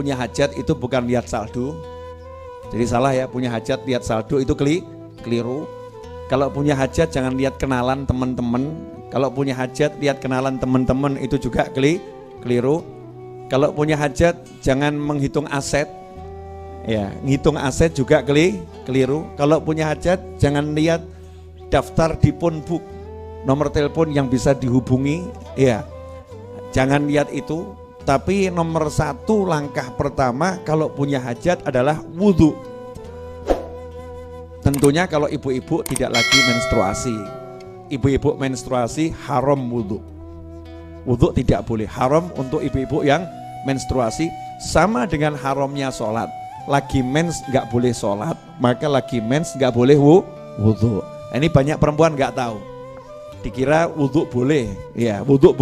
punya hajat itu bukan lihat saldo. Jadi salah ya, punya hajat lihat saldo itu keliru. Kalau punya hajat jangan lihat kenalan teman-teman. Kalau punya hajat lihat kenalan teman-teman itu juga keliru. Kalau punya hajat jangan menghitung aset. Ya, ngitung aset juga keliru. Kalau punya hajat jangan lihat daftar di phone book, nomor telepon yang bisa dihubungi. Ya, jangan lihat itu. Tapi nomor satu langkah pertama kalau punya hajat adalah wudhu. Tentunya kalau ibu-ibu tidak lagi menstruasi. Ibu-ibu menstruasi haram wudhu. Wudhu tidak boleh, haram untuk ibu-ibu yang menstruasi. Sama dengan haramnya sholat. Lagi mens nggak boleh sholat, maka lagi mens nggak boleh wudhu. Ini banyak perempuan nggak tahu. Dikira wudhu boleh, ya wudhu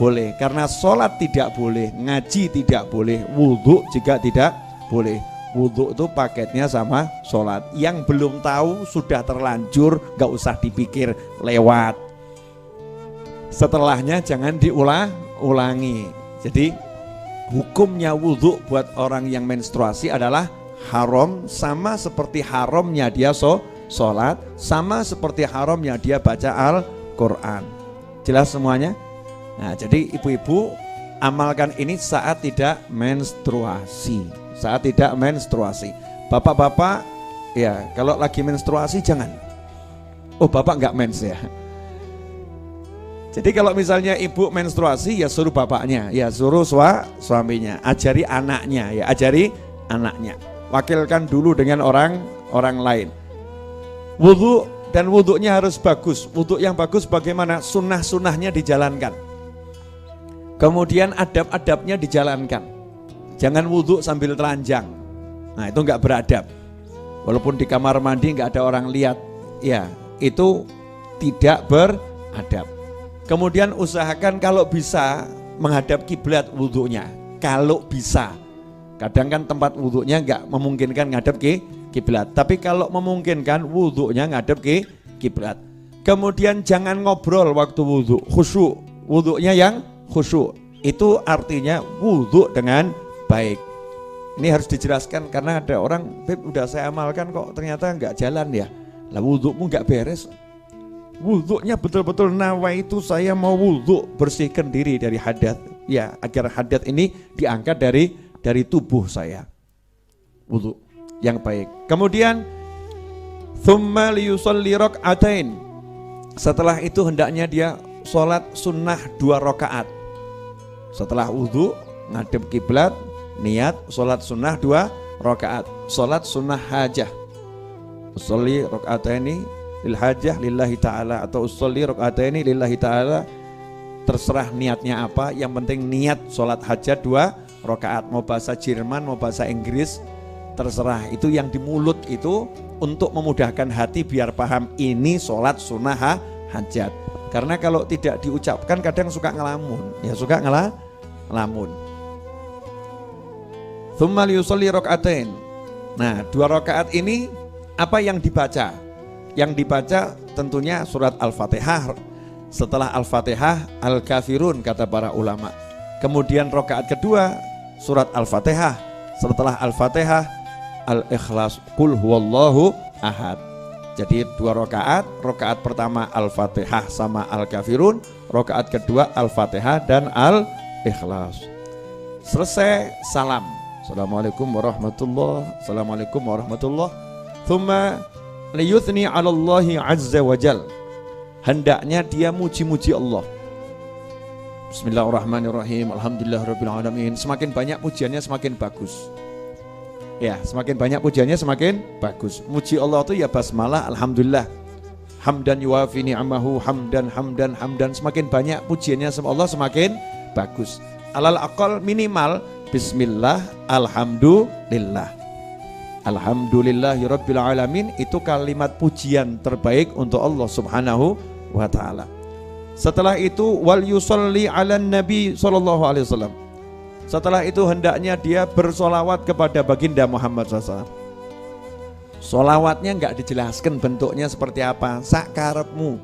boleh. Karena sholat tidak boleh, ngaji tidak boleh, wudhu juga tidak boleh. Wudhu itu paketnya sama sholat. Yang belum tahu sudah terlanjur, nggak usah dipikir, lewat. Setelahnya jangan diulangi. Jadi hukumnya wudhu buat orang yang menstruasi adalah haram, sama seperti haramnya dia sholat, sama seperti haramnya dia baca Al-Quran. Jelas semuanya? Nah, jadi ibu-ibu amalkan ini saat tidak menstruasi. Saat tidak menstruasi. Bapak-bapak, ya kalau lagi menstruasi jangan. Oh, bapak nggak mens ya. Jadi kalau misalnya ibu menstruasi ya suruh bapaknya, ya suruh suaminya, ajari anaknya, ya ajari anaknya. Wakilkan dulu dengan orang lain. Wudhu dan wudhunya harus bagus. Wudhu yang bagus bagaimana? Sunnah-sunnahnya dijalankan. Kemudian adab-adabnya dijalankan. Jangan wudhu sambil telanjang. Nah itu nggak beradab. Walaupun di kamar mandi nggak ada orang lihat, ya itu tidak beradab. Kemudian usahakan kalau bisa menghadap kiblat wudhunya. Kalau bisa. Kadang kan tempat wudhunya nggak memungkinkan ngadep kiblat. Tapi kalau memungkinkan wudhunya ngadep kiblat. Kemudian jangan ngobrol waktu wudhu. Khusyuk. Wudhunya yang khusyuk. Itu artinya wudhu dengan baik. Ini harus dijelaskan karena ada orang, Beb udah saya amalkan kok ternyata nggak jalan ya. Lah wudhumu nggak beres. Wudhunya betul-betul nawaitu saya mau wudhu, bersihkan diri dari hadat. Ya, agar hadat ini diangkat dari tubuh saya. Wudhu yang baik. Kemudian thumma liyusalli rak'atain. Setelah itu hendaknya dia sholat sunnah 2 rakaat. Setelah wudhu ngadep kiblat, niat sholat sunnah 2 rakaat. Sholat sunnah hajah. Usolli rak'ataini lil hajah lillahi ta'ala, atau usolli rak'ataini lillahi ta'ala. Terserah niatnya apa, yang penting niat sholat hajat 2 rakaat. Mau bahasa Jerman, mau bahasa Inggris, terserah. Itu yang di mulut itu untuk memudahkan hati biar paham ini sholat sunnah hajat. Karena kalau tidak diucapkan kadang suka ngelamun, ya suka ngelamun. Tsumma liyusolli rak'atain. Nah 2 rakaat ini apa yang dibaca? Yang dibaca tentunya surat Al-Fatihah. Setelah Al-Fatihah Al-Kafirun kata para ulama. Kemudian rakaat kedua surat Al-Fatihah. Setelah Al-Fatihah Al-Ikhlas, Qul huwallahu ahad. Jadi 2 rakaat. Rakaat pertama Al-Fatihah sama Al-Kafirun, rakaat kedua Al-Fatihah dan Al-Ikhlas. Selesai salam. Assalamualaikum warahmatullahi. Assalamualaikum warahmatullahi. Tsumma liyuthni 'ala Allahi 'azza wa jal. Hendaknya dia muji-muji Allah. Bismillahirrahmanirrahim. Alhamdulillahirabbil alamin. Semakin banyak pujiannya semakin bagus. Ya, semakin banyak pujiannya semakin bagus. Muji Allah itu ya basmalah, alhamdulillah. Hamdan yuwafi ni'amahu, hamdan. Semakin banyak pujiannya sama Allah semakin bagus. Alal aqal minimal bismillah, alhamdulillah. Alhamdulillahirabbil alamin itu kalimat pujian terbaik untuk Allah Subhanahu wa taala. Setelah itu wal yusalli 'alan nabi sallallahu alaihi wasallam. Setelah itu hendaknya dia bersolawat kepada baginda Muhammad SAW. Solawatnya enggak dijelaskan bentuknya seperti apa, sakarepmu.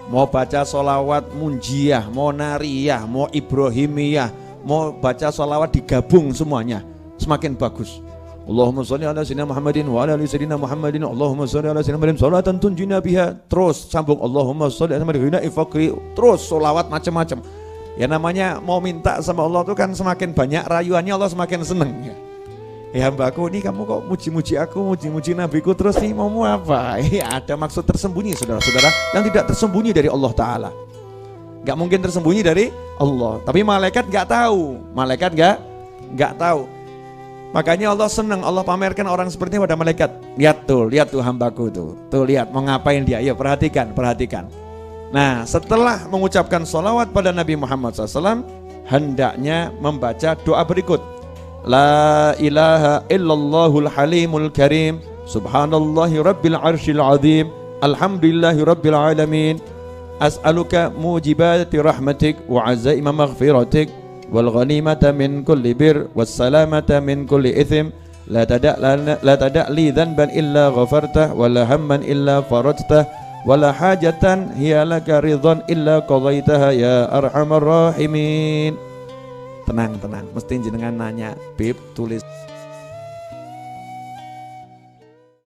Mau baca solawat munjiyah, mau nariyah, mau ibrahimiyah, mau baca solawat digabung semuanya. semakin bagus. Allahumma sholli ala sayyidina Muhammadin wa ala ali sayyidina Muhammadin. Allahumma sholli ala sayyidina Muhammadin sholatan tunjina biha. Terus sambung Allahumma sholli ala sayyidina Muhammadin. Terus sholawat macam-macam. Ya namanya mau minta sama Allah itu kan semakin banyak rayuannya Allah semakin seneng ya. Hambaku ini kamu kok muji-muji aku, muji-muji nabiku terus nih maumu apa? Ada maksud tersembunyi saudara-saudara yang tidak tersembunyi dari Allah Ta'ala. Gak mungkin tersembunyi dari Allah. Tapi malaikat gak tahu. Malaikat gak tahu. Makanya Allah senang, Allah pamerkan orang seperti ini pada malaikat. Lihat tuh hambaku tuh. Tuh lihat mau ngapain dia. Ayo perhatikan. Nah setelah mengucapkan sholawat pada Nabi Muhammad SAW, hendaknya membaca doa berikut. La ilaha illallahul halimul karim. Subhanallahi rabbil arshil azim. Alhamdulillahi rabbil alamin. As'aluka mujibati rahmatik wa azaima maghfiratik wal ghanimata min kulli bir was salamata min kulli ithim la tada' li dhanban illa ghafartah wa la hamman illa farajtah wa la hajatan hiya laka ridhan illa qadaitaha ya arhamar rahimin. Tenang, mesti jenengan nanya, Bib tulis